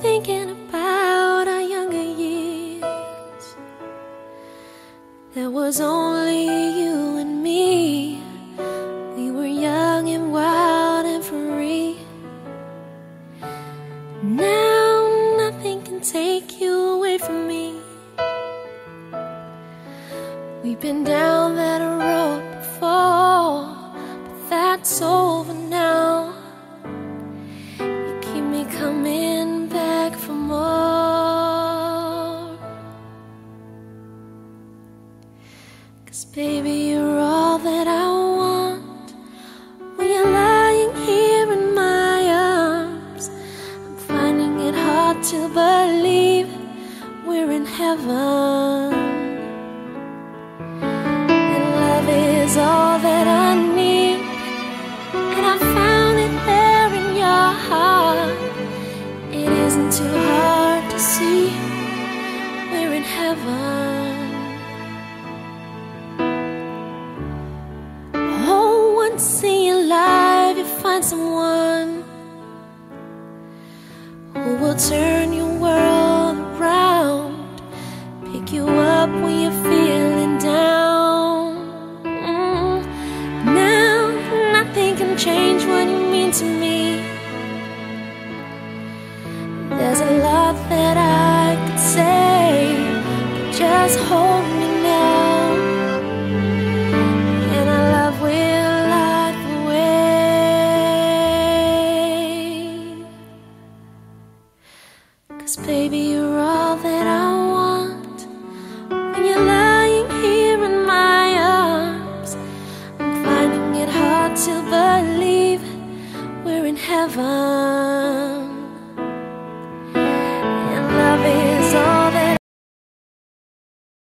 thinking about our younger years. There was only you and me. We were young and wild and free. Now nothing can take you away from me. We've been down that road before, but that's over now. You keep me coming back for more. 'Cause baby, you're all that I want. When you're lying here in my arms, I'm finding it hard to believe we're in heaven. Is all that I need, and I found it there in your heart. It isn't too hard to see we're in heaven. Oh, once in your life you find someone who will turn your world around, pick you up when you're feeling down. Change what you mean to me. There's a lot that I could say, but just hold me now, and our love will light the way. 'Cause baby, you're all that I want. When you're lying here in my arms, I'm finding it hard to believe we're in heaven.